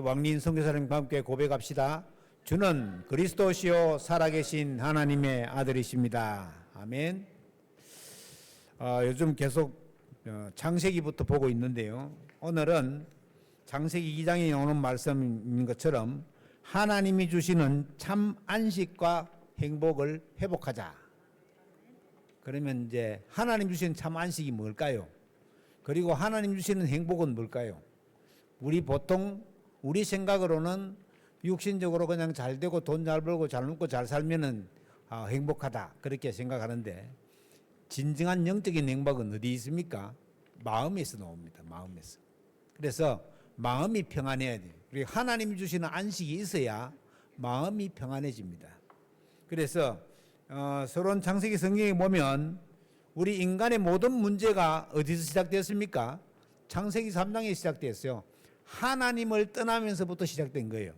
왕린 선교사님과 함께 고백합시다. 주는 그리스도시요 살아계신 하나님의 아들이십니다. 아멘. 요즘 계속 창세기부터 보고 있는데요. 오늘은 창세기 2장에 나오는 말씀인 것처럼 하나님이 주시는 참 안식과 행복을 회복하자. 그러면 이제 하나님 주시는 참 안식이 뭘까요? 그리고 하나님 주시는 행복은 뭘까요? 우리 보통 우리 생각으로는 육신적으로 그냥 잘 되고 돈 잘 벌고 잘 먹고 잘 살면은 행복하다 그렇게 생각하는데 진정한 영적인 행복은 어디 있습니까? 마음에서 나옵니다. 마음에서. 그래서 마음이 평안해야 돼요. 그리고 하나님 주시는 안식이 있어야 마음이 평안해집니다. 그래서 서론 창세기 성경에 보면 우리 인간의 모든 문제가 어디서 시작됐습니까? 창세기 3장에 시작됐어요. 하나님을 떠나면서부터 시작된 거예요.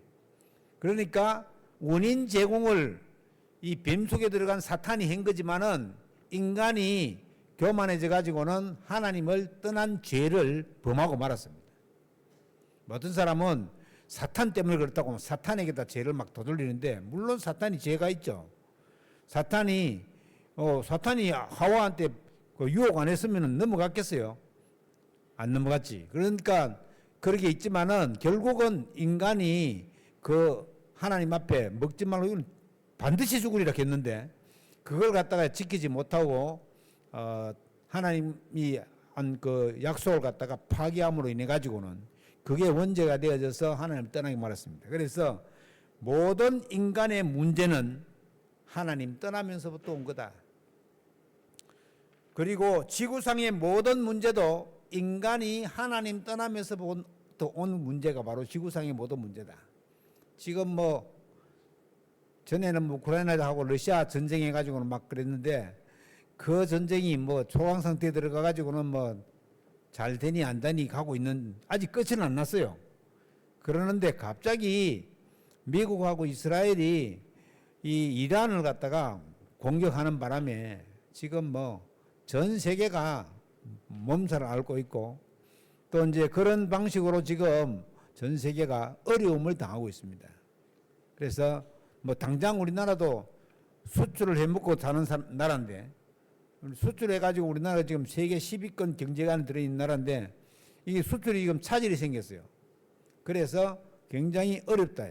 그러니까 원인 제공을 이 뱀 속에 들어간 사탄이 한 거지만은 인간이 교만해져 가지고는 하나님을 떠난 죄를 범하고 말았습니다. 어떤 사람은 사탄 때문에 그렇다고 사탄에게다 죄를 막 도돌리는데 물론 사탄이 죄가 있죠. 사탄이 하와한테 유혹 안 했으면 넘어갔겠어요? 안 넘어갔지. 그러니까 그렇게 있지만은 결국은 인간이 하나님 앞에 먹지 말고 이건 반드시 죽으리라 했는데 그걸 갖다가 지키지 못하고 하나님이 한 그 약속을 갖다가 파기함으로 인해 가지고는 그게 원죄가 되어져서 하나님을 떠나게 말았습니다. 그래서 모든 인간의 문제는 하나님 떠나면서부터 온 거다. 그리고 지구상의 모든 문제도 인간이 하나님 떠나면서부터 온 문제가 바로 지구상의 모든 문제다. 지금 전에는 우크라이나하고 러시아 전쟁해가지고는 막 그랬는데 그 전쟁이 초강 상태에 들어가가지고는 잘 되니 안 되니 가고 있는, 아직 끝은 안 났어요. 그러는데 갑자기 미국하고 이스라엘이 이 이란을 갖다가 공격하는 바람에 지금 전 세계가 몸살을 앓고 있고 또 이제 그런 방식으로 지금 전 세계가 어려움을 당하고 있습니다. 그래서 당장 우리나라도 수출을 해먹고 사는 나라인데 수출해가지고 우리나라가 지금 세계 10위권 경제관에 들어있는 나라인데 이게 수출이 지금 차질이 생겼어요. 그래서 굉장히 어렵다.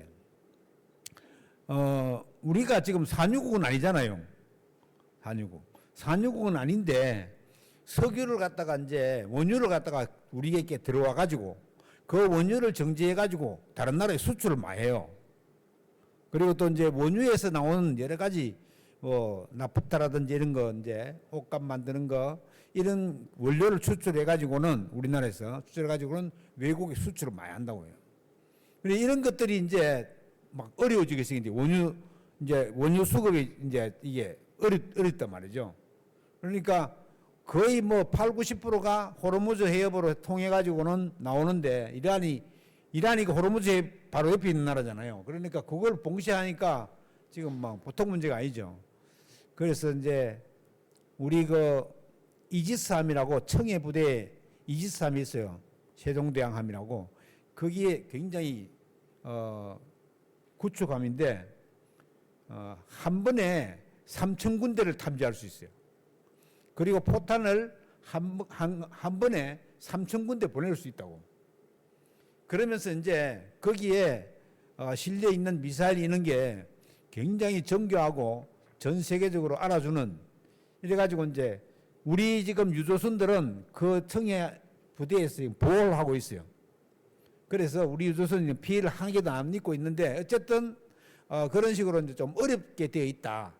우리가 지금 산유국은 아니잖아요. 산유국은 아닌데 석유를 갖다가 이제 원유를 갖다가 우리에게 들어와 가지고 그 원유를 정지해 가지고 다른 나라에 수출을 많이 해요. 그리고 또 이제 원유에서 나오는 여러 가지 나프타라든지 이런 거 이제 옷감 만드는 거 이런 원료를 추출해 가지고는 우리나라에서 추출해 가지고는 외국에 수출을 많이 한다고 해요. 그런데 이런 것들이 이제 막 어려워지게 생긴데 원유 수급이 이제 이게 어렵단 말이죠. 그러니까 거의 8, 90%가 호르무즈 해협으로 통해 가지고는 나오는데 이란이 그 호르무즈 해협 바로 옆에 있는 나라잖아요. 그러니까 그걸 봉쇄하니까 지금 보통 문제가 아니죠. 그래서 이제 우리 이지스함이라고 청해 부대에 이지스함이 있어요. 세종대왕함이라고. 거기에 굉장히 구축함인데 한 번에 3,000군데를 탐지할 수 있어요. 그리고 포탄을 한 번에 3,000군데 보낼 수 있다고. 그러면서 이제 거기에 실려 있는 미사일이 있는 게 굉장히 정교하고 전 세계적으로 알아주는, 이래가지고 이제 우리 지금 유조선들은 그 청해 부대에서 보호를 하고 있어요. 그래서 우리 유조선이 피해를 한 개도 안 입고 있는데 어쨌든 그런 식으로 이제 좀 어렵게 되어 있다.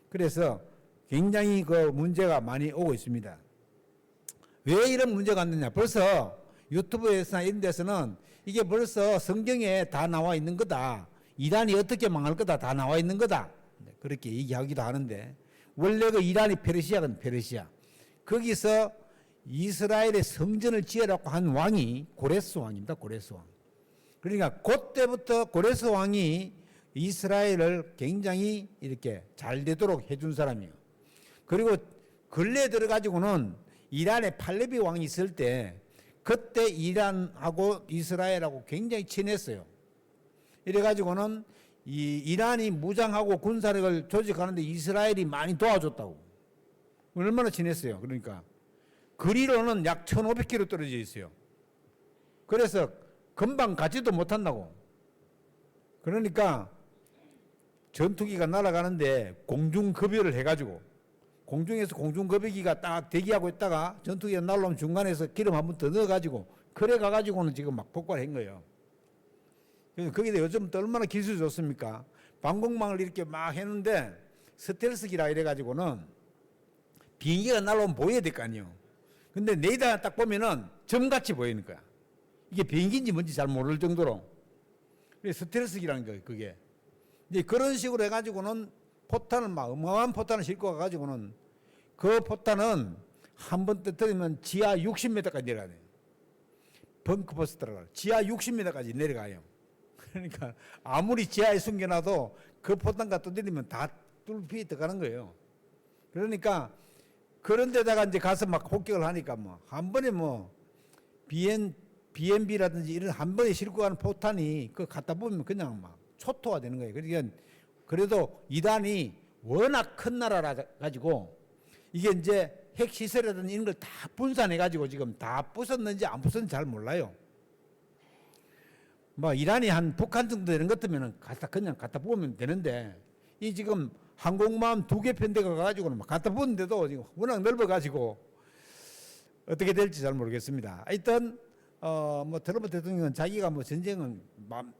그래서 굉장히 그 문제가 많이 오고 있습니다. 왜 이런 문제가 왔느냐? 벌써 유튜브에서나 이런 데서는 이게 벌써 성경에 다 나와 있는 거다. 이란이 어떻게 망할 거다. 다 나와 있는 거다. 그렇게 얘기하기도 하는데 원래 그 이란이 페르시아는 페르시아. 거기서 이스라엘의 성전을 지으라고 한 왕이 고레스 왕입니다. 고레스 왕. 그러니까 그때부터 고레스 왕이 이스라엘을 굉장히 이렇게 잘 되도록 해준 사람이에요. 그리고 근래에 들어가지고는 이란의 팔레비 왕이 있을 때 그때 이란하고 이스라엘하고 굉장히 친했어요. 이래가지고는 이 이란이 무장하고 군사력을 조직하는데 이스라엘이 많이 도와줬다고. 얼마나 친했어요. 그러니까 거리로는 약 1,500km 떨어져 있어요. 그래서 금방 가지도 못한다고. 그러니까 전투기가 날아가는데 공중급유를 해가지고 공중에서 공중급유기가 딱 대기하고 있다가 전투기가 날아오면 중간에서 기름 한 번 더 넣어가지고 그래 가가지고는 지금 막 폭발한 거예요. 거기다 요즘 또 얼마나 기술이 좋습니까? 방공망을 이렇게 막 했는데 스텔스기라 이래가지고는 비행기가 날아오면 보여야 될 거 아니에요. 근데 레이더 딱 보면은 점같이 보이는 거야. 이게 비행기인지 뭔지 잘 모를 정도로. 스텔스기라는 거예요, 그게. 이제 그런 식으로 해가지고는 포탄을 막 어마어마한 포탄을 싣고 가가지고는 그 포탄은 한 번 터뜨리면 지하 60m까지 내려가요. 벙커버스 들어가요. 지하 60m까지 내려가요. 그러니까 아무리 지하에 숨겨놔도 그 포탄과 터뜨리면 다 뚫피 들어가는 거예요. 그러니까 그런 데다가 이제 가서 막 폭격을 하니까 뭐 한 번에 뭐 BMB라든지 이런 한 번에 싣고 가는 포탄이 그 갖다 보면 그냥 막 초토화 되는 거예요. 그러니까 그래도 이란이 워낙 큰 나라라 가지고 이게 이제 핵시설이라든지 이런 걸 다 분산해 가지고 지금 다 부쉈는지 안 부쉈는지 잘 몰라요. 뭐 이란이 한 북한 정도 되는 것 같으면 그냥 갖다 보면 되는데 이 지금 항공모함 2개 편대가 가지고는 막 갖다 보는데도 지금 워낙 넓어 가지고 어떻게 될지 잘 모르겠습니다. 하여튼 뭐 트럼프 대통령은 자기가 뭐 전쟁은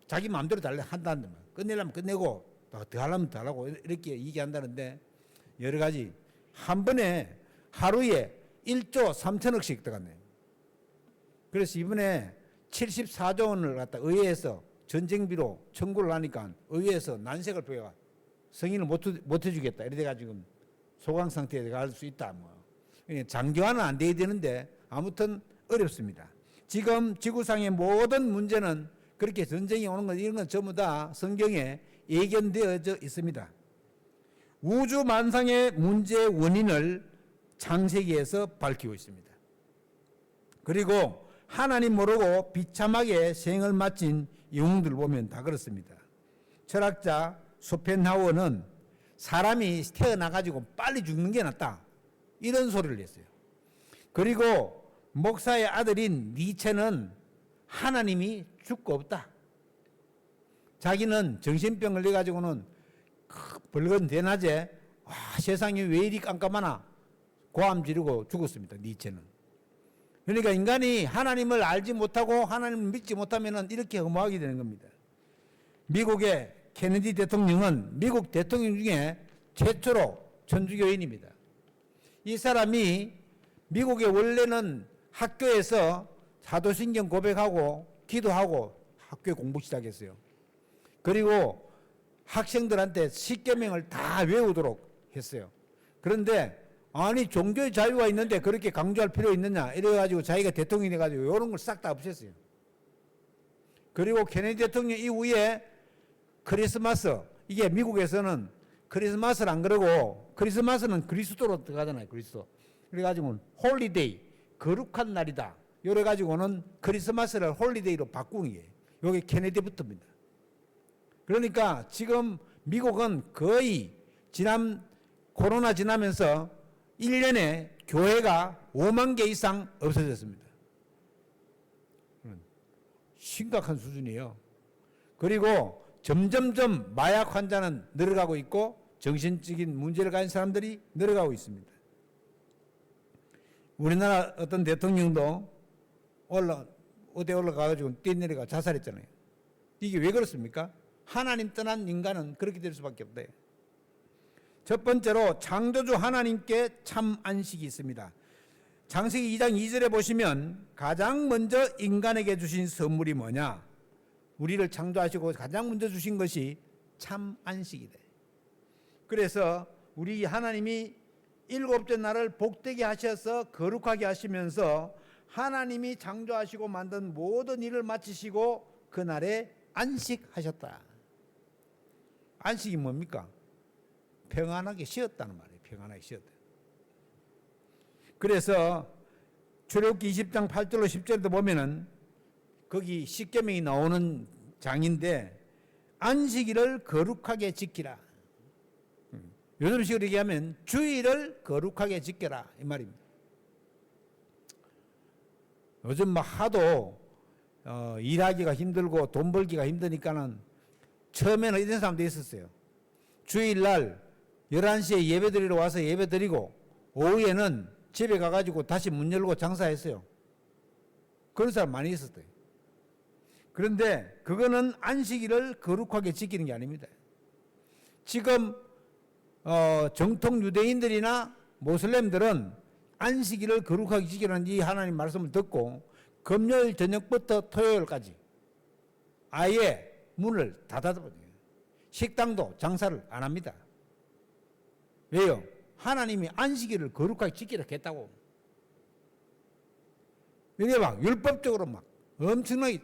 자기 마음대로 한다는데 끝내려면 끝내고 더 하려면 더 하라고 이렇게 얘기한다는데 여러 가지 한 번에 하루에 1조 3천억씩 들어갔네요. 그래서 이번에 74조 원을 갖다 의회에서 전쟁비로 청구를 하니까 의회에서 난색을 표해가 승인을 못 해주겠다. 이래 가지고 소강 상태에 갈 수 있다. 뭐 장기화는 안 돼야 되는데 아무튼 어렵습니다. 지금 지구상의 모든 문제는 그렇게 전쟁이 오는 것 이런 건 전부 다 성경에 예견되어져 있습니다. 우주 만상의 문제의 원인을 창세기에서 밝히고 있습니다. 그리고 하나님 모르고 비참하게 생을 마친 영웅들 보면 다 그렇습니다. 철학자 쇼펜하우어는 사람이 태어나가지고 빨리 죽는 게 낫다 이런 소리를 했어요. 그리고 목사의 아들인 니체는 하나님이 죽고 없다. 자기는 정신병 걸려가지고는 붉은 대낮에 세상이 왜 이리 깜깜하나 고함 지르고 죽었습니다. 니체는. 그러니까 인간이 하나님을 알지 못하고 하나님을 믿지 못하면 이렇게 허무하게 되는 겁니다. 미국의 케네디 대통령은 미국 대통령 중에 최초로 천주교인입니다. 이 사람이 미국에 원래는 학교에서 사도신경 고백하고 기도하고 학교에 공부 시작했어요. 그리고 학생들한테 십계명을 다 외우도록 했어요. 그런데 아니 종교의 자유가 있는데 그렇게 강조할 필요 있느냐 이래가지고 자기가 대통령이 돼가지고 이런 걸 싹 다 없앴어요. 그리고 케네디 대통령 이후에 크리스마스, 이게 미국에서는 크리스마스를 안 그러고 크리스마스는 그리스도로 들어가잖아요. 그리스도. 그래가지고 홀리데이, 거룩한 날이다. 이래가지고는 크리스마스를 홀리데이로 바꾸는 게 여기 케네디부터입니다. 그러니까 지금 미국은 거의 코로나 지나면서 1년에 교회가 5만 개 이상 없어졌습니다. 심각한 수준이에요. 그리고 점점점 마약 환자는 늘어가고 있고 정신적인 문제를 가진 사람들이 늘어가고 있습니다. 우리나라 어떤 대통령도 어디 올라가가지고 뛰내려가 자살했잖아요. 이게 왜 그렇습니까? 하나님 떠난 인간은 그렇게 될 수밖에 없다. 첫 번째로 창조주 하나님께 참 안식이 있습니다. 창세기 2장 2절에 보시면 가장 먼저 인간에게 주신 선물이 뭐냐? 우리를 창조하시고 가장 먼저 주신 것이 참 안식이다. 그래서 우리 하나님이 일곱째 날을 복되게 하셔서 거룩하게 하시면서 하나님이 창조하시고 만든 모든 일을 마치시고 그날에 안식하셨다. 안식이 뭡니까? 평안하게 쉬었다는 말이에요. 평안하게 쉬었다. 그래서 출애굽기 20장 8절로 10절에도 보면은 거기 십계명이 나오는 장인데 안식일을 거룩하게 지키라. 요즘식으로 얘기하면 주일을 거룩하게 지켜라 이 말입니다. 요즘 막 하도 일하기가 힘들고 돈 벌기가 힘드니까는 처음에는 이런 사람도 있었어요. 주일날 11시에 예배 드리러 와서 예배 드리고 오후에는 집에 가가지고 다시 문 열고 장사했어요. 그런 사람 많이 있었어요. 그런데 그거는 안식일을 거룩하게 지키는 게 아닙니다. 지금 정통 유대인들이나 모슬렘들은 안식일을 거룩하게 지키라는 이 하나님 말씀을 듣고 금요일 저녁부터 토요일까지 아예 문을 닫아버려요. 식당도 장사를 안 합니다. 왜요? 하나님이 안식일을 거룩하게 지키라 했다고. 이게 막 율법적으로 막 엄청나게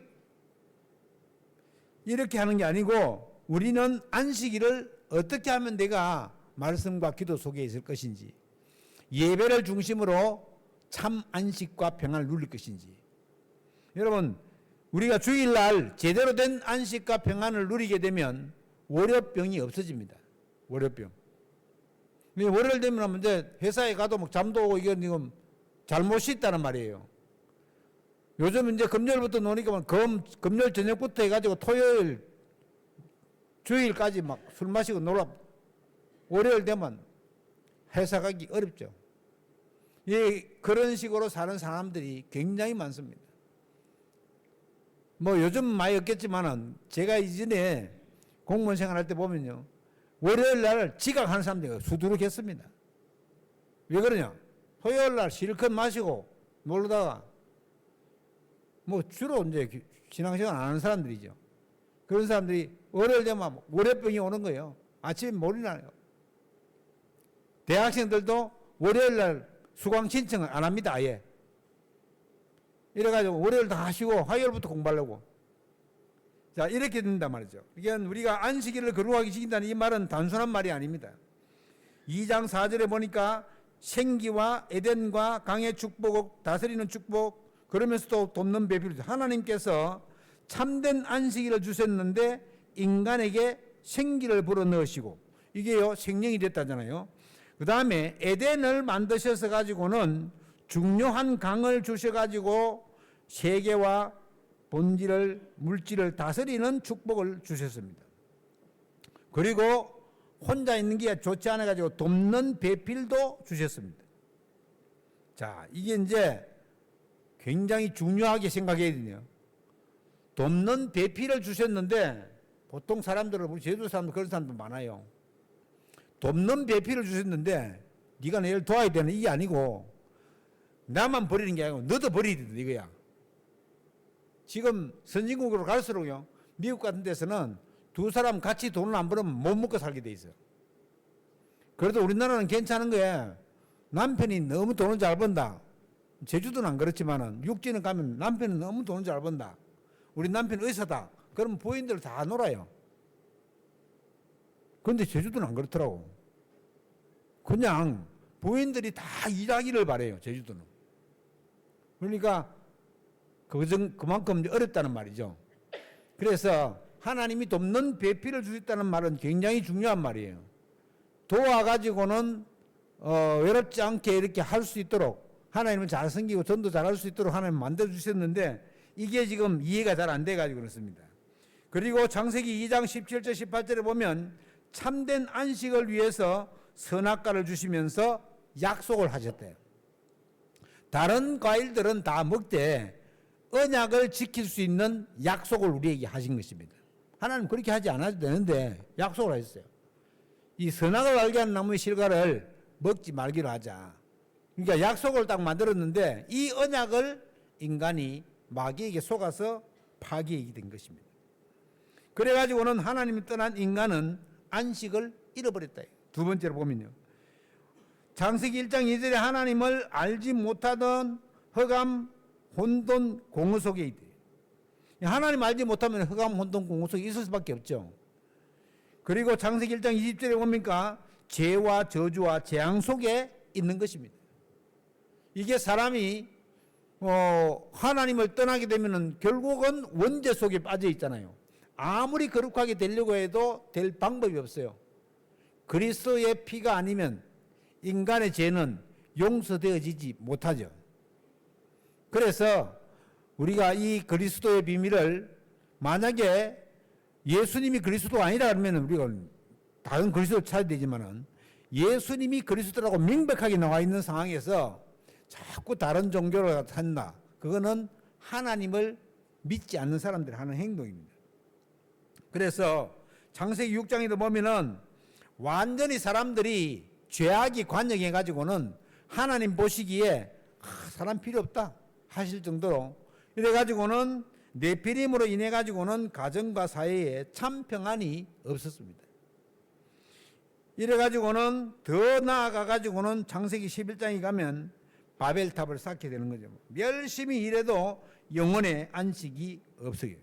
이렇게 하는 게 아니고 우리는 안식일을 어떻게 하면 내가 말씀과 기도 속에 있을 것인지, 예배를 중심으로 참 안식과 평안을 누릴 것인지. 여러분, 우리가 주일날 제대로 된 안식과 평안을 누리게 되면 월요병이 없어집니다. 월요병. 월요일 되면 이제 회사에 가도 막 잠도 오고 이건 지금 잘못이 있다는 말이에요. 요즘 이제 금요일부터 노니까 금요일 저녁부터 해가지고 토요일, 주일까지 막 술 마시고 놀아. 월요일 되면 회사 가기 어렵죠. 그런 식으로 사는 사람들이 굉장히 많습니다. 뭐 요즘 많이 없겠지만은 제가 이전에 공무원 생활할 때 보면요. 월요일 날 지각하는 사람들이 수두룩했습니다. 왜 그러냐? 토요일 날 실컷 마시고 놀다가 뭐 주로 이제 신앙생활 안 하는 사람들이죠. 그런 사람들이 월요일 되면 월요병이 오는 거예요. 아침에 몰이 나요. 대학생들도 월요일 날 수강 신청을 안 합니다. 아예. 이래가지고 월요일 다 하시고 화요일부터 공부하려고. 자, 이렇게 된단 말이죠. 이게 우리가 안식일을 거룩하게 지킨다는 이 말은 단순한 말이 아닙니다. 2장 4절에 보니까 생기와 에덴과 강의 축복, 다스리는 축복, 그러면서도 돕는 배필. 하나님께서 참된 안식일을 주셨는데 인간에게 생기를 불어넣으시고 이게요 생명이 됐다잖아요. 그 다음에 에덴을 만드셔서 가지고는 중요한 강을 주셔가지고 세계와 본질을 물질을 다스리는 축복을 주셨습니다. 그리고 혼자 있는 게 좋지 않아 가지고 돕는 배필도 주셨습니다. 자, 이게 이제 굉장히 중요하게 생각해야 되네요. 돕는 배필을 주셨는데 보통 사람들은 우리 제주 사람들 그런 사람도 많아요. 돕는 배필을 주셨는데 네가 내를 도와야 되는 이게 아니고 나만 버리는 게 아니고 너도 버려야 된다 이거야. 지금 선진국으로 갈수록요 미국 같은 데서는 두 사람 같이 돈을 안 벌으면 못 먹고 살게 돼 있어요. 그래도 우리나라는 괜찮은 거예요. 남편이 너무 돈을 잘 번다. 제주도는 안 그렇지만은 육지는 가면 남편은 너무 돈을 잘 번다. 우리 남편 의사다. 그러면 부인들 다 놀아요. 그런데 제주도는 안 그렇더라고. 그냥 부인들이 다 일하기를 바래요. 제주도는. 그러니까 그만큼 어렵다는 말이죠. 그래서 하나님이 돕는 배필을 주셨다는 말은 굉장히 중요한 말이에요. 도와가지고는 외롭지 않게 이렇게 할 수 있도록 하나님을 잘 섬기고 전도 잘할 수 있도록 하나님 만들어주셨는데 이게 지금 이해가 잘 안 돼가지고 그렇습니다. 그리고 창세기 2장 17절 18절에 보면 참된 안식을 위해서 선악과를 주시면서 약속을 하셨대요. 다른 과일들은 다 먹되 언약을 지킬 수 있는 약속을 우리에게 하신 것입니다. 하나님 그렇게 하지 않아도 되는데 약속을 하셨어요. 이 선악을 알게 하는 나무의 실과를 먹지 말기로 하자. 그러니까 약속을 딱 만들었는데 이 언약을 인간이 마귀에게 속아서 파괴하게 된 것입니다. 그래가지고는 하나님이 떠난 인간은 안식을 잃어버렸다. 두 번째로 보면요. 창세기 1장 2절에 하나님을 알지 못하던 흑암, 혼돈, 공허 속에 있대. 하나님 알지 못하면 흑암, 혼돈, 공허 속에 있을 수밖에 없죠. 그리고 창세기 1장 20절에 보니까 죄와 저주와 재앙 속에 있는 것입니다. 이게 사람이 하나님을 떠나게 되면은 결국은 원죄 속에 빠져 있잖아요. 아무리 거룩하게 되려고 해도 될 방법이 없어요. 그리스도의 피가 아니면 인간의 죄는 용서되어지지 못하죠. 그래서 우리가 이 그리스도의 비밀을, 만약에 예수님이 그리스도가 아니라 그러면 우리가 다른 그리스도를 찾아야 되지만은, 예수님이 그리스도라고 명백하게 나와 있는 상황에서 자꾸 다른 종교를 찾는다. 그거는 하나님을 믿지 않는 사람들이 하는 행동입니다. 그래서 창세기 6장에도 보면은 완전히 사람들이 죄악이 관영해 가지고는 하나님 보시기에 사람 필요 없다 하실 정도로, 이래 가지고는 네피림으로 인해 가지고는 가정과 사회에 참 평안이 없었습니다. 이래 가지고는 더 나아가 가지고는 창세기 11장에 가면 바벨탑을 쌓게 되는 거죠. 열심히 일해도 영혼의 안식이 없어요.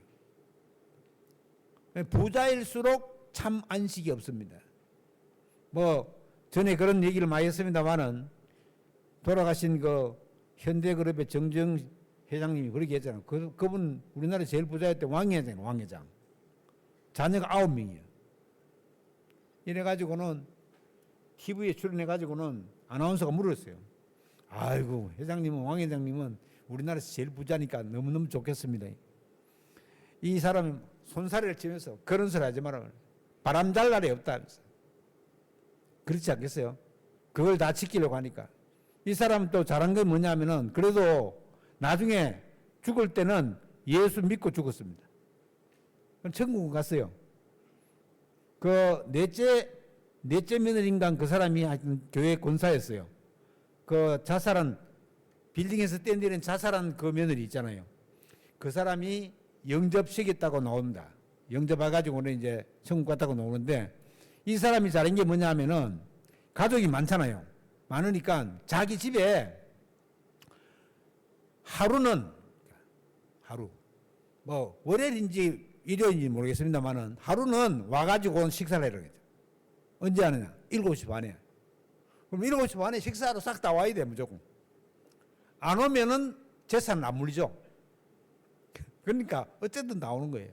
부자일수록 참 안식이 없습니다. 전에 그런 얘기를 많이 했습니다만은, 돌아가신 그 현대그룹의 정정 회장님이 그렇게 했잖아요. 그분 우리나라 제일 부자였던 왕회장이에요. 왕회장. 자녀가 9명이에요. 이래가지고는 TV에 출연해가지고는 아나운서가 물었어요. 아이고, 회장님은, 왕회장님은 우리나라에서 제일 부자니까 너무너무 좋겠습니다. 이 사람은 손사래를 치면서 그런 소리 하지 마라. 바람 잘 날이 없다. 그렇지 않겠어요? 그걸 다 지키려고 하니까. 이 사람은 또 잘한 게 뭐냐면은, 그래도 나중에 죽을 때는 예수 믿고 죽었습니다. 천국 갔어요. 그 넷째 며느리인가 그 사람이 하여튼 교회 권사였어요. 그 자살한, 빌딩에서 떼내린 자살한 그 며느리 있잖아요. 그 사람이 영접시켰다고 나옵니다. 영접해가지고는 이제 천국 갔다고 나오는데, 이 사람이 잘한 게 뭐냐면은, 가족이 많잖아요. 많으니까 자기 집에 하루 월요일인지 일요일인지 모르겠습니다만은, 하루는 와가지고 식사를 해라 그랬죠. 언제 하느냐? 7시 반에. 그럼 7시 반에 식사하러 싹 다 와야 돼, 무조건. 안 오면은 재산은 안 물리죠. 그러니까 어쨌든 나오는 거예요.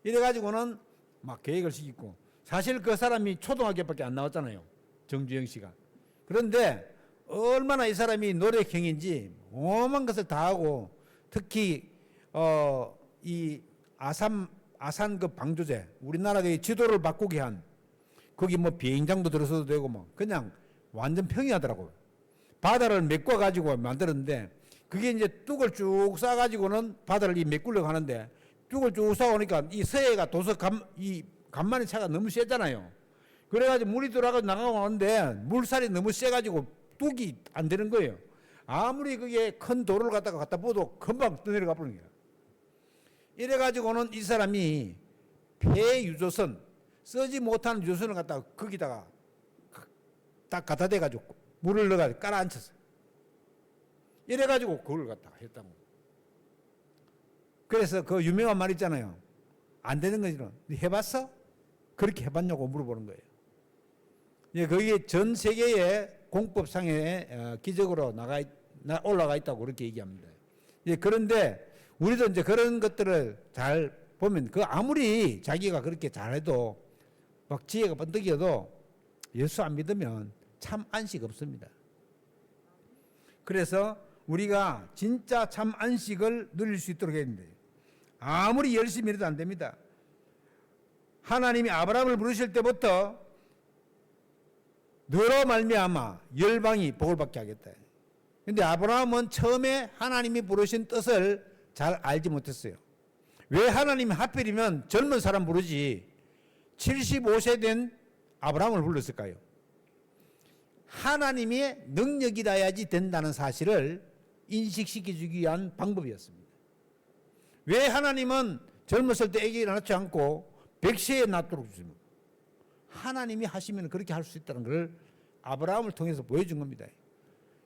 이래가지고는 막 계획을 시키고, 사실 그 사람이 초등학교밖에 안 나왔잖아요. 정주영 씨가. 그런데 얼마나 이 사람이 노력형인지 오만 것을 다 하고, 특히 이 아산 그 방조제, 우리나라의 지도를 바꾸게 한, 거기 뭐 비행장도 들어서도 되고 뭐 그냥 완전 평이하더라고요. 바다를 메꿔 가지고 만들었는데, 그게 이제 뚝을 쭉 싸 가지고는 바다를 메꾸려고 하는데, 뚝을 쭉 싸오니까 이 서해가 이 간만의 차가 너무 세잖아요. 그래가지고 물이 들어가고 나가고 하는데, 물살이 너무 세가지고 뚝이 안 되는 거예요. 아무리 그게 큰 도로를 갖다 보도 금방 떠내려가 버리는 거예요. 이래가지고는 이 사람이 폐유조선, 쓰지 못하는 유조선을 갖다가 거기다가 딱 갖다 대가지고 물을 넣어가지고 깔아앉혔어요. 이래가지고 그걸 갖다가 했다고. 그래서 그 유명한 말 있잖아요. 안 되는 거지는 해봤어? 그렇게 해봤냐고 물어보는 거예요. 예, 거기에 전 세계의 공법상에 기적으로 올라가 있다고 그렇게 얘기합니다. 예, 그런데 우리도 이제 그런 것들을 잘 보면, 그 아무리 자기가 그렇게 잘해도 막 지혜가 번뜩여도 예수 안 믿으면 참 안식 없습니다. 그래서 우리가 진짜 참 안식을 누릴 수 있도록 해야 됩니다. 아무리 열심히 해도 안 됩니다. 하나님이 아브라함을 부르실 때부터 너로 말미암아 열방이 복을 받게 하겠다. 그런데 아브라함은 처음에 하나님이 부르신 뜻을 잘 알지 못했어요. 왜 하나님이 하필이면 젊은 사람 부르지 75세 된 아브라함을 불렀을까요? 하나님의 능력이라야지 된다는 사실을 인식시켜주기 위한 방법이었습니다. 왜 하나님은 젊었을 때 아기를 낳지 않고 100세에 낳도록 주십니까? 하나님이 하시면 그렇게 할 수 있다는 걸 아브라함을 통해서 보여준 겁니다.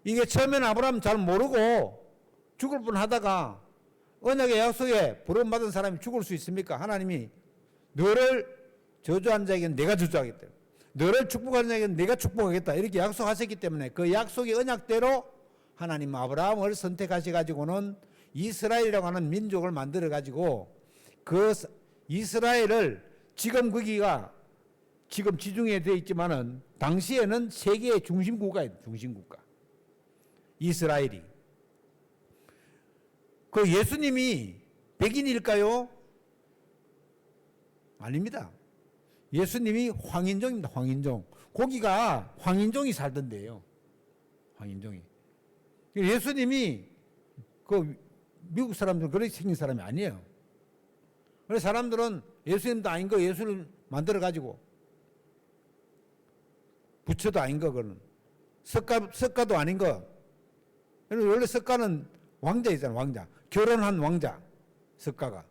이게 처음에는 아브라함 잘 모르고 죽을 뻔하다가 언약의 약속에 부름받은 사람이 죽을 수 있습니까? 하나님이 너를 저주한 자에게는 내가 저주하겠다, 너를 축복하는 자에게는 내가 축복하겠다, 이렇게 약속하셨기 때문에 그 약속의 언약대로 하나님 아브라함을 선택하셔 가지고는 이스라엘이라고 하는 민족을 만들어 가지고 그 이스라엘을 지금 거기가 지금 지중해에 되어 있지만은 당시에는 세계의 중심 국가예요. 중심 국가. 이스라엘이. 그 예수님이 백인일까요? 아닙니다. 예수님이 황인종입니다. 황인종. 거기가 황인종이 살던데요. 황인종이. 예수님이 그 미국 사람들은 그렇게 생긴 사람이 아니에요. 그래서 사람들은 예수님도 아닌 거 예수를 만들어 가지고 부처도 아닌 거 그는 석가도 아닌 거. 원래 석가는 왕자이잖아요. 왕자. 결혼한 왕자. 석가가.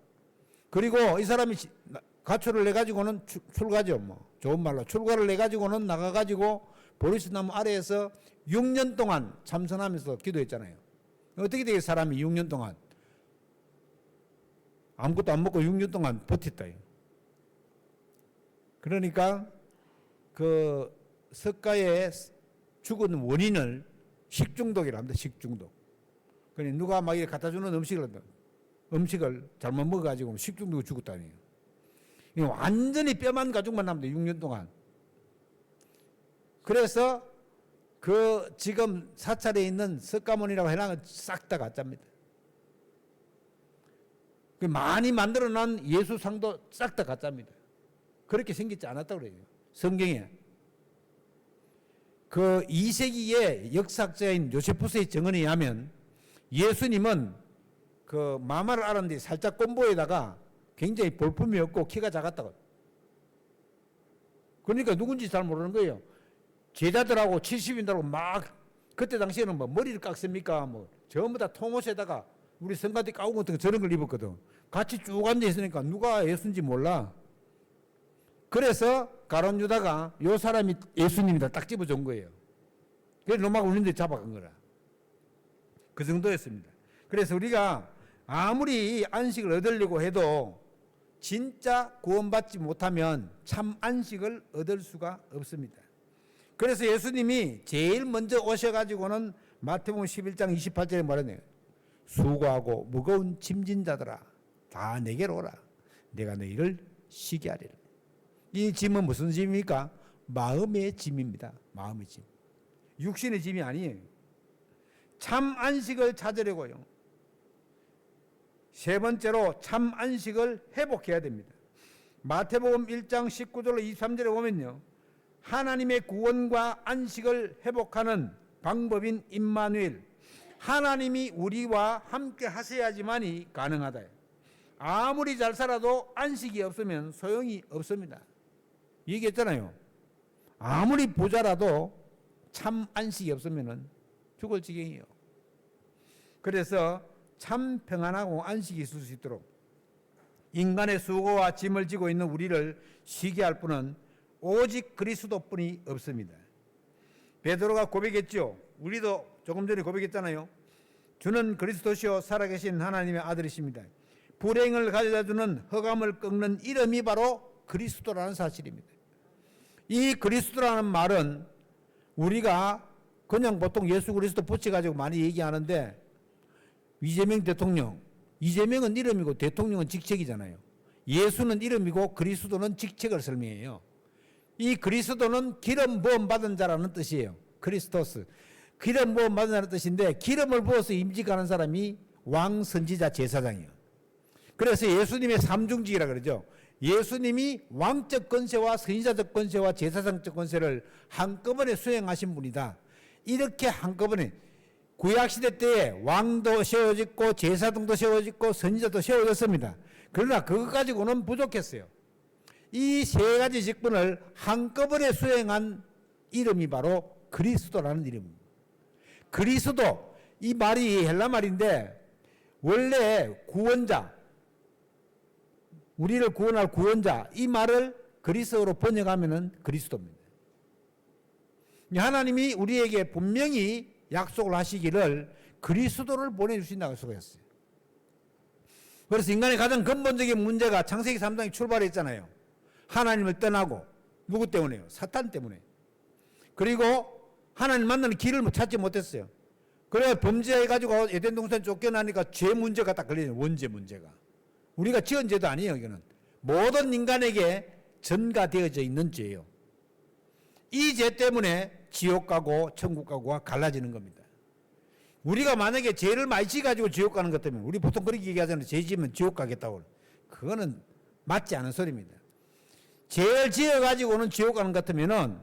그리고 이 사람이 가초를 내 가지고는 출가죠. 뭐 좋은 말로 출가를 내 가지고는 나가 가지고 보리스 나무 아래에서 6년 동안 참선하면서 기도했잖아요. 어떻게 되게 사람이 6년 동안 아무것도 안 먹고 6년 동안 버텼다. 그러니까 그 석가의 죽은 원인을 식중독이라 합니다. 식중독. 그러니까 누가 막 이렇게 갖다 주는 음식을 잘못 먹어가지고 식중독으로 죽었다니요. 완전히 뼈만 가죽만 남니다. 6년 동안. 그래서 그 지금 사찰에 있는 석가모니라고 해놨는 싹 다 가짜입니다. 많이 만들어놓은 예수상도 싹 다 가짜입니다. 그렇게 생기지 않았다고 그래요. 성경에. 그 2세기의 역사학자인 요세푸스의 증언에 의하면 예수님은 그 마마를 앓았는데 살짝 꼼보에다가 굉장히 볼품이 없고 키가 작았다고. 그러니까 누군지 잘 모르는 거예요. 제자들하고 70인들하고 막 그때 당시에는 뭐 머리를 깎습니까? 뭐 전부 다 통옷에다가 우리 성가대 가운 같은 거 저런 걸 입었거든. 같이 쭉 앉아 있으니까 누가 예수인지 몰라. 그래서 가룟 유다가 요 사람이 예수님이다 딱 집어준 거예요. 그래서 로마가 울린데 잡아간 거라. 그 정도였습니다. 그래서 우리가 아무리 안식을 얻으려고 해도 진짜 구원받지 못하면 참 안식을 얻을 수가 없습니다. 그래서 예수님이 제일 먼저 오셔가지고는 마태복음 11장 28절에 말하네요. 수고하고 무거운 짐진 자들아 다 내게로 오라. 내가 너희를 쉬게 하리라. 이 짐은 무슨 짐입니까? 마음의 짐입니다. 마음의 짐. 육신의 짐이 아니에요. 참 안식을 찾으려고요. 세 번째로 참 안식을 회복해야 됩니다. 마태복음 1장 19절로 23절에 보면요. 하나님의 구원과 안식을 회복하는 방법인 임마누엘. 하나님이 우리와 함께 하셔야지만이 가능하다. 아무리 잘 살아도 안식이 없으면 소용이 없습니다. 얘기했잖아요. 아무리 부자라도 참 안식이 없으면 죽을 지경이에요. 그래서 참 평안하고 안식이 있을 수 있도록 인간의 수고와 짐을 지고 있는 우리를 쉬게 할 분은 오직 그리스도뿐이 없습니다. 베드로가 고백했죠. 우리도 조금 전에 고백했잖아요. 주는 그리스도시요 살아계신 하나님의 아들이십니다. 불행을 가져다주는 흑암을 꺾는 이름이 바로 그리스도라는 사실입니다. 이 그리스도라는 말은 우리가 그냥 보통 예수 그리스도 붙여가지고 많이 얘기하는데 이재명 대통령, 이재명은 이름이고 대통령은 직책이잖아요. 예수는 이름이고 그리스도는 직책을 설명해요. 이 그리스도는 기름 부음 받은 자라는 뜻이에요. 크리스토스. 기름 부음 받은 자라는 뜻인데 기름을 부어서 임직하는 사람이 왕, 선지자, 제사장이에요. 그래서 예수님의 삼중직이라 그러죠. 예수님이 왕적 권세와 선지자적 권세와 제사장적 권세를 한꺼번에 수행하신 분이다. 이렇게 한꺼번에 구약시대 때에 왕도 세워졌고 제사장도 세워졌고 선지자도 세워졌습니다. 그러나 그것 가지고는 부족했어요. 이 세 가지 직분을 한꺼번에 수행한 이름이 바로 그리스도라는 이름입니다. 그리스도, 이 말이 헬라 말인데 원래 구원자, 우리를 구원할 구원자, 이 말을 그리스어로 번역하면 그리스도입니다. 하나님이 우리에게 분명히 약속을 하시기를 그리스도를 보내주신다고 약속했어요. 그래서 인간의 가장 근본적인 문제가 창세기 3장에 출발했잖아요. 하나님을 떠나고 누구 때문에요? 사탄 때문에. 그리고 하나님 만나는 길을 찾지 못했어요. 그래 범죄해가지고 에덴 동산 쫓겨나니까 죄 문제가 딱 걸리죠. 원죄 문제가. 우리가 지은 죄도 아니에요. 이거는 모든 인간에게 전가되어져 있는 죄예요. 이 죄 때문에 지옥 가고 천국 가고가 갈라지는 겁니다. 우리가 만약에 죄를 많이 지어가지고 지옥 가는 것 때문에 우리 보통 그렇게 얘기하잖아요. 죄 지으면 지옥 가겠다고. 그거는 맞지 않은 소리입니다. 죄를 지어가지고는 지옥 가는 것 같으면은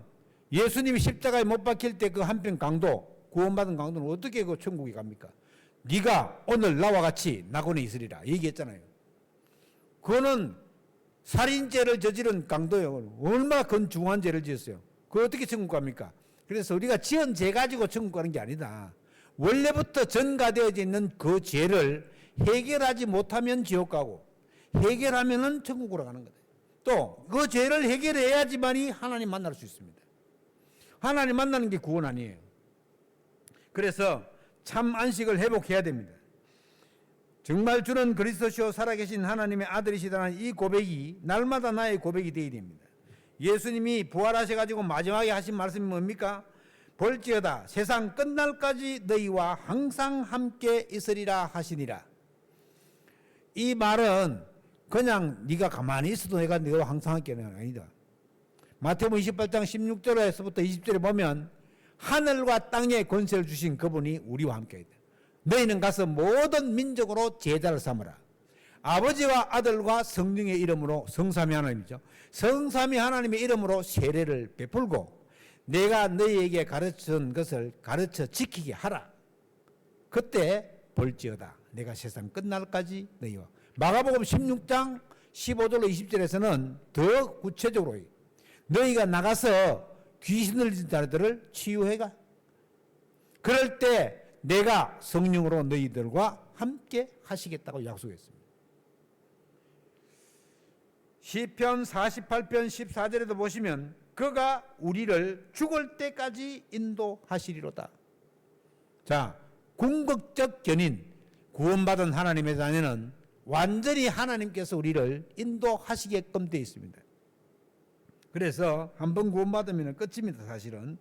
예수님이 십자가에 못 박힐 때 그 한편 강도, 구원받은 강도는 어떻게 그 천국에 갑니까? 네가 오늘 나와 같이 낙원에 있으리라 얘기했잖아요. 그거는 살인죄를 저지른 강도예요. 얼마나 근중한 죄를 지었어요. 그거 어떻게 천국 갑니까? 그래서 우리가 지은 죄 가지고 천국 가는 게 아니다. 원래부터 전가되어져 있는 그 죄를 해결하지 못하면 지옥 가고 해결하면은 천국으로 가는 거다. 또 그 죄를 해결해야지만이 하나님 만날 수 있습니다. 하나님 만나는 게 구원 아니에요. 그래서 참 안식을 회복해야 됩니다. 정말 주는 그리스도시요 살아계신 하나님의 아들이시다는 이 고백이 날마다 나의 고백이 되어야 됩니다. 예수님이 부활하셔가지고 마지막에 하신 말씀이 뭡니까? 볼지어다 세상 끝날까지 너희와 항상 함께 있으리라 하시니라. 이 말은 그냥 네가 가만히 있어도 내가 너와 항상 함께는 아니다. 마태복음 28장 16절에서부터 20절에 보면 하늘과 땅에 권세를 주신 그분이 우리와 함께 있다. 너희는 가서 모든 민족으로 제자를 삼으라. 아버지와 아들과 성령의 이름으로 성삼위 하나님이죠. 성삼위 하나님의 이름으로 세례를 베풀고 내가 너희에게 가르친 것을 가르쳐 지키게 하라. 그때 볼지어다 내가 세상 끝날까지 너희와. 마가복음 16장 15절로 20절에서는 더 구체적으로 너희가 나가서 귀신을 들린 자들을 치유해가. 그럴 때 내가 성령으로 너희들과 함께 하시겠다고 약속했습니다. 시편 48편 14절에도 보시면 그가 우리를 죽을 때까지 인도하시리로다. 자, 궁극적 견인, 구원받은 하나님의 자녀는 완전히 하나님께서 우리를 인도하시게끔 되어 있습니다. 그래서 한번 구원받으면 끝입니다. 사실은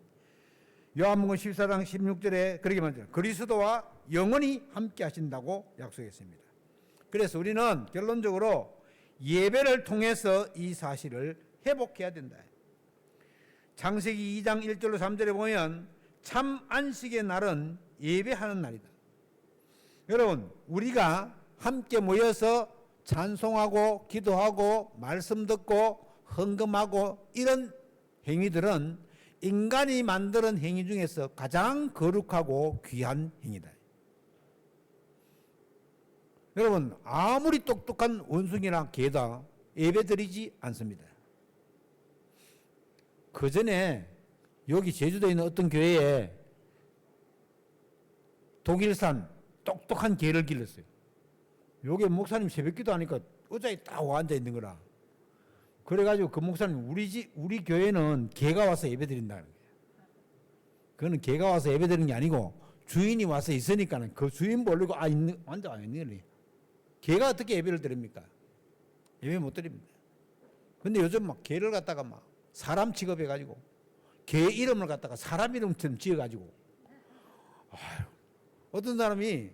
요한복음 14장 16절에 그렇게 말하죠. 그리스도와 영원히 함께 하신다고 약속했습니다. 그래서 우리는 결론적으로 예배를 통해서 이 사실을 회복해야 된다. 창세기 2장 1절로 3절에 보면 참 안식의 날은 예배하는 날이다. 여러분 우리가 함께 모여서 찬송하고 기도하고 말씀 듣고 헌금하고 이런 행위들은 인간이 만드는 행위 중에서 가장 거룩하고 귀한 행위다. 여러분 아무리 똑똑한 원숭이나 개다 예배드리지 않습니다. 그 전에 여기 제주도에 있는 어떤 교회에 독일산 똑똑한 개를 길렀어요. 요게 목사님 새벽기도 하니까 의자에 딱 와 앉아 있는 거라. 그래가지고 그 목사님 우리 교회는 개가 와서 예배드린다는 거예요. 그거는 개가 와서 예배드리는 게 아니고 주인이 와서 있으니까는 그 주인 모르고 앉아 있는 거예요. 개가 어떻게 예배를 드립니까? 예배 못 드립니다. 근데 요즘 막 개를 갖다가 막 사람 취급해가지고 개 이름을 갖다가 사람 이름처럼 지어가지고 어떤 사람이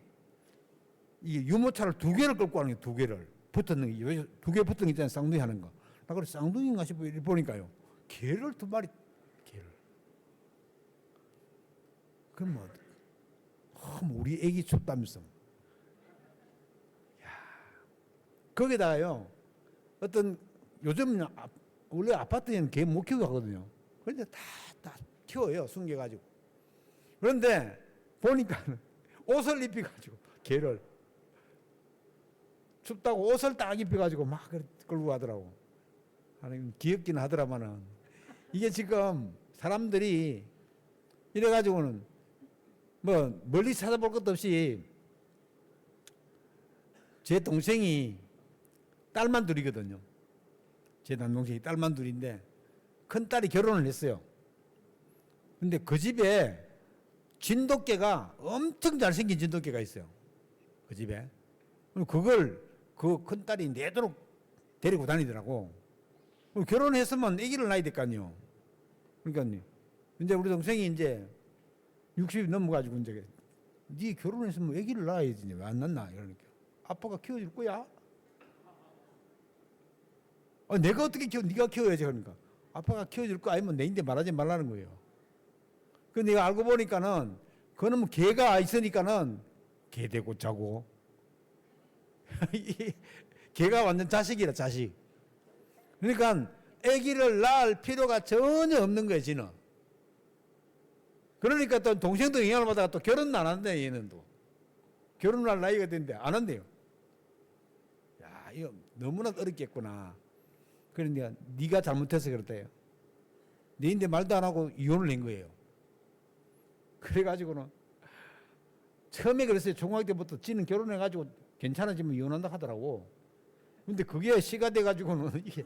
이 유모차를 2개를 끌고 가는 거예요. 2개를 붙었는 게 2개 붙은 게 있잖아요. 쌍둥이 하는 거. 나 그래 쌍둥이인가 싶어 보니까요. 개를 2마리 개를. 그럼 뭐 우리 애기 춥다면서. 야 거기다가요. 어떤 요즘 원래 아파트에는 개 못 키우고 하거든요. 그런데 다 키워요. 숨겨가지고. 그런데 보니까 옷을 입혀가지고 개를 춥다고 옷을 딱 입혀가지고 막 끌고 가더라고. 하나님 귀엽긴 하더라마는 이게 지금 사람들이 이래가지고는 뭐 멀리 찾아볼 것도 없이 제 동생이 딸만 둘이거든요. 제 남동생이 딸만 둘인데 큰딸이 결혼을 했어요. 근데 그 집에 진돗개가 엄청 잘생긴 진돗개가 있어요. 그 집에. 그걸 그 큰딸이 내도록 데리고 다니더라고. 결혼했으면 아기를 낳아야 될 거 아니에요. 그러니까 이제 우리 동생이 이제 60이 넘어가지고 이제 네 결혼했으면 아기를 낳아야지 왜 안 낳나 이러니까 아빠가 키워줄 거야? 내가 어떻게 키워? 네가 키워야지 그러니까 아빠가 키워줄 거 아니면 내인데 말하지 말라는 거예요. 그 내가 알고 보니까는 그놈 개가 있으니까는 개 되고 자고 개가 완전 자식이라 자식. 그러니까 아기를 낳을 필요가 전혀 없는 거예요, 지는. 그러니까 또 동생도 영향을 받아가 또 결혼은 안 한대, 얘는 또. 결혼할 나이가 됐는데 안 한대요. 야, 이거 너무나 어렵겠구나. 그러니까 네가 잘못해서 그렇대요. 네인데 말도 안 하고 이혼을 낸 거예요. 그래가지고는 처음에 그랬어요. 중학교 때부터 지는 결혼해가지고 괜찮아지면 이혼한다 하더라고. 근데 그게 시가 돼가지고는 이게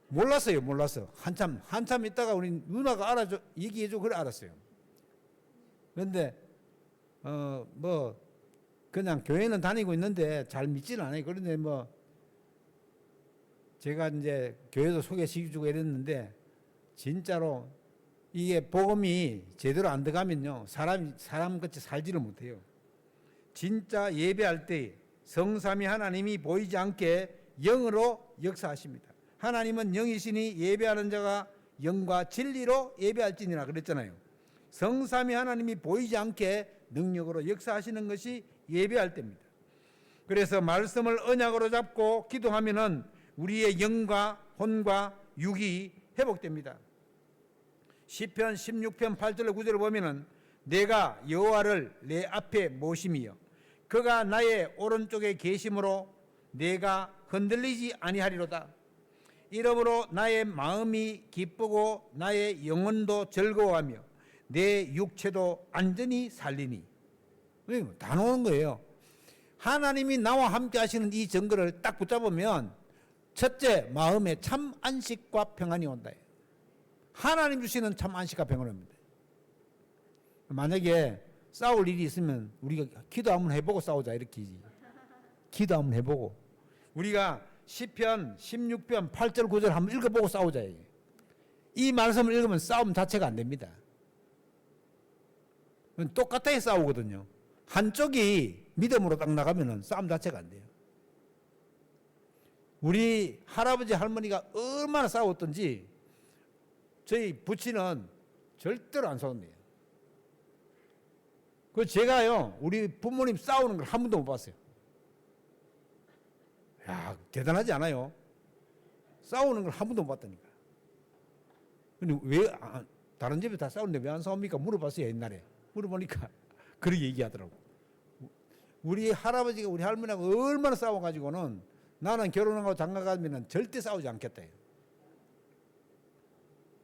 몰랐어요. 한참 있다가 우리 누나가 알아줘, 얘기해줘, 그래 알았어요. 그런데, 그냥 교회는 다니고 있는데 잘 믿지는 않아요. 그런데 제가 이제 교회도 소개시켜주고 이랬는데, 진짜로 이게 복음이 제대로 안 들어가면요. 사람같이 살지를 못해요. 진짜 예배할 때 성삼위 하나님이 보이지 않게 영으로 역사하십니다. 하나님은 영이시니 예배하는 자가 영과 진리로 예배할지니라 그랬잖아요. 성삼위 하나님이 보이지 않게 능력으로 역사하시는 것이 예배할 때입니다. 그래서 말씀을 언약으로 잡고 기도하면은 우리의 영과 혼과 육이 회복됩니다. 시편 16편 8절 9절을 보면은 내가 여호와를 내 앞에 모심이여 그가 나의 오른쪽에 계심으로 내가 흔들리지 아니하리로다. 이러므로 나의 마음이 기쁘고 나의 영혼도 즐거워하며 내 육체도 안전히 살리니. 다 나오는 거예요. 하나님이 나와 함께 하시는 이 증거를 딱 붙잡으면 첫째, 마음에 참 안식과 평안이 온다. 하나님 주시는 참 안식과 평안이 옵니다. 만약에 싸울 일이 있으면 우리가 기도 한번 해보고 싸우자 이렇게 기도 한번 해보고 우리가 시편 16편 8절 9절 한번 읽어보고 싸우자. 이 말씀을 읽으면 싸움 자체가 안 됩니다. 똑같이 싸우거든요. 한쪽이 믿음으로 딱 나가면 싸움 자체가 안 돼요. 우리 할아버지 할머니가 얼마나 싸웠던지 저희 부친은 절대로 안 싸운대요. 그 제가요 우리 부모님 싸우는 걸 한 번도 못 봤어요. 야, 대단하지 않아요? 싸우는 걸 한 번도 못 봤다니까. 근데 왜 다른 집에 다 싸우는데 왜 안 싸웁니까? 물어봤어요. 옛날에 물어보니까 그렇게 얘기하더라고. 우리 할아버지가 우리 할머니하고 얼마나 싸워가지고는 나는 결혼하고 장가가면 절대 싸우지 않겠다.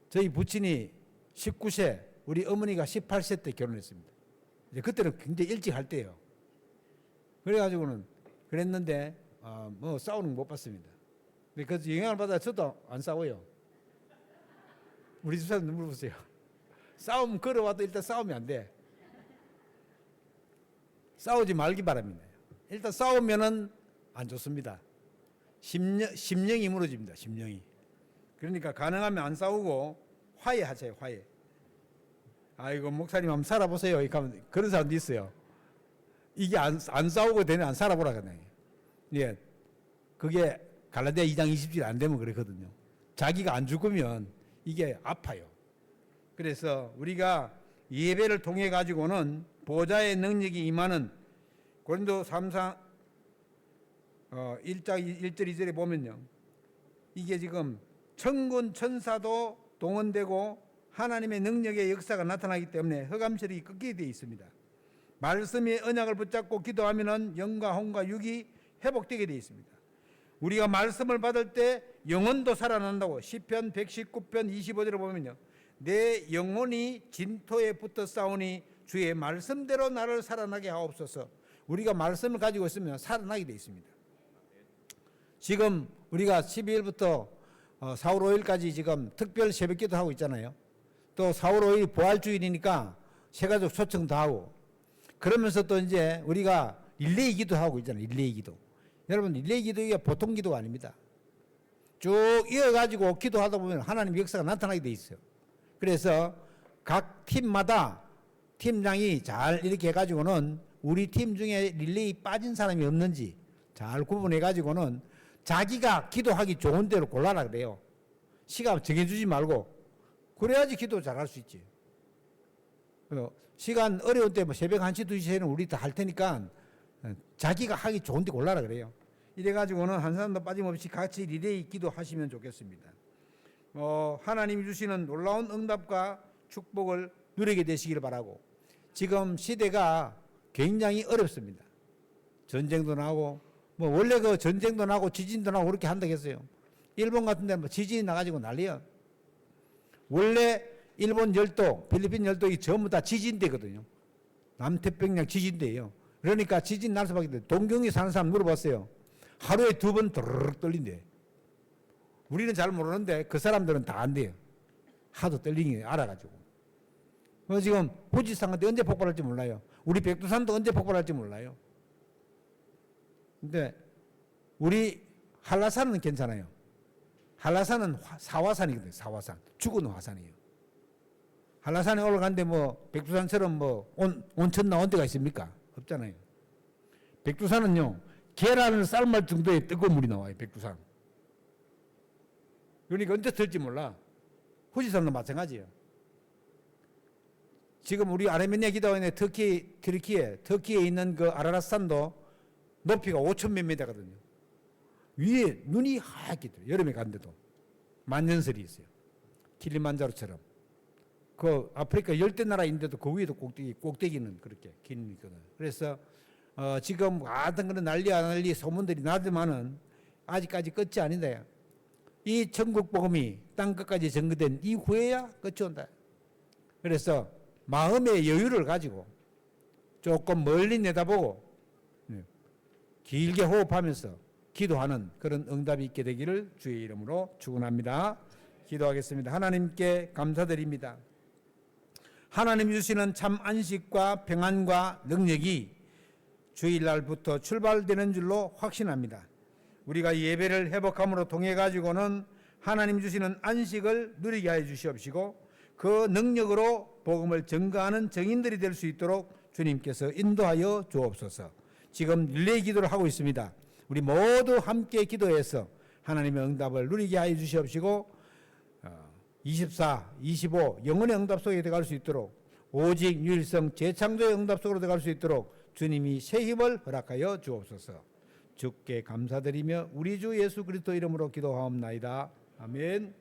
저희 부친이 19세, 우리 어머니가 18세 때 결혼했습니다. 이제 그때는 굉장히 일찍 할 때예요. 그래가지고는 그랬는데 싸우는 거 못 봤습니다. 그래서 영향을 받아 저도 안 싸워요. 우리 집사람 물어보세요. 싸움 걸어와도 일단 싸우면 안 돼. 싸우지 말기 바랍니다. 일단 싸우면은 안 좋습니다. 심령이 무너집니다. 심령이. 그러니까 가능하면 안 싸우고 화해하세요. 화해. 아이고 목사님 한번 살아보세요. 그런 사람도 있어요. 이게 안 싸우고 되면 안 살아보라 그러네. 예, 그게 갈라디아 2장 20절 안 되면 그렇거든요. 자기가 안 죽으면 이게 아파요. 그래서 우리가 예배를 통해 가지고는 보좌의 능력이 임하는 고린도 3장 1장 1절 2절에 보면요. 이게 지금 천군 천사도 동원되고 하나님의 능력의 역사가 나타나기 때문에 흑암세력이 끊기게 되어 있습니다. 말씀의 언약을 붙잡고 기도하면은 영과 혼과 육이 회복되게 되어 있습니다. 우리가 말씀을 받을 때 영혼도 살아난다고 시편 119편 25절을 보면요. 내 영혼이 진토에 붙어 싸우니 주의 말씀대로 나를 살아나게 하옵소서. 우리가 말씀을 가지고 있으면 살아나게 되어 있습니다. 지금 우리가 12일부터 4월 5일까지 지금 특별 새벽기도 하고 있잖아요. 또 4월 5일 부활주일이니까 새가족 초청도 하고 그러면서 또 이제 우리가 릴레이 기도 하고 있잖아요. 릴레이 기도. 여러분 릴레이 기도가 보통 기도가 아닙니다. 쭉 이어가지고 기도하다 보면 하나님의 역사가 나타나게 돼 있어요. 그래서 각 팀마다 팀장이 잘 이렇게 해가지고는 우리 팀 중에 릴레이 빠진 사람이 없는지 잘 구분해가지고는 자기가 기도하기 좋은 대로 골라라 그래요. 시간 정해주지 말고. 그래야지 기도 잘할 수 있지. 시간 어려운 때 뭐 새벽 1시, 2시에는 우리 다 할 테니까 자기가 하기 좋은 데 골라라 그래요. 이래가지고는 한 사람도 빠짐없이 같이 리레이 기도하시면 좋겠습니다. 하나님이 주시는 놀라운 응답과 축복을 누리게 되시기를 바라고, 지금 시대가 굉장히 어렵습니다. 전쟁도 나고 뭐 원래 그 전쟁도 나고 지진도 나고 그렇게 한다고 했어요. 일본 같은 데는 뭐 지진이 나가지고 난리야. 원래 일본 열도, 필리핀 열도가 전부 다 지진대거든요. 남태평양 지진대예요. 그러니까 지진 날 수밖에 없어요. 동경에 사는 사람 물어봤어요. 하루에 2번 드르륵 떨린대. 우리는 잘 모르는데 그 사람들은 다 안 돼요. 하도 떨리는 게 알아가지고. 지금 후지산한테 언제 폭발할지 몰라요. 우리 백두산도 언제 폭발할지 몰라요. 근데 우리 한라산은 괜찮아요. 한라산은 사화산이거든요. 사화산. 죽은 화산이에요. 한라산에 올라가는데 뭐 백두산처럼 뭐 온천 나온 데가 있습니까? 없잖아요. 백두산은요, 계란을 삶을 정도의 뜨거운 물이 나와요. 백두산. 그러니까 언제 들지 몰라. 후지산도 마찬가지예요. 지금 우리 아르메니아 기도원에 터키에 있는 그 아라랏산도 높이가 5천 몇 미터거든요. 위에 눈이 하얗게 떠요. 여름에 간데도 만년설이 있어요. 킬리만자로처럼. 그 아프리카 열대 나라인데도 그 위에도 꼭대기는 그렇게 긴 있거든. 그래서 지금 하여튼 그런 난리 안 난리 소문들이 나지만은 아직까지 끝이 아닌데, 이 천국 복음이 땅 끝까지 전거된 이후에야 끝이 온다. 그래서 마음의 여유를 가지고 조금 멀리 내다보고 길게 호흡하면서 기도하는 그런 응답이 있게 되기를 주의 이름으로 축원합니다. 기도하겠습니다. 하나님께 감사드립니다. 하나님 주시는 참 안식과 평안과 능력이 주일날부터 출발되는 줄로 확신합니다. 우리가 예배를 회복함으로 통해 가지고는 하나님 주시는 안식을 누리게 하여 주시옵시고, 그 능력으로 복음을 전가하는 증인들이 될 수 있도록 주님께서 인도하여 주옵소서. 지금 릴레이 기도를 하고 있습니다. 우리 모두 함께 기도해서 하나님의 응답을 누리게 하여 주시옵시고, 24, 25 영혼의 응답 속에 들어갈 수 있도록, 오직 유일성 재창조의 응답 속으로 들어갈 수 있도록 주님이 새 힘을 허락하여 주옵소서. 주께 감사드리며 우리 주 예수 그리스도 이름으로 기도하옵나이다. 아멘.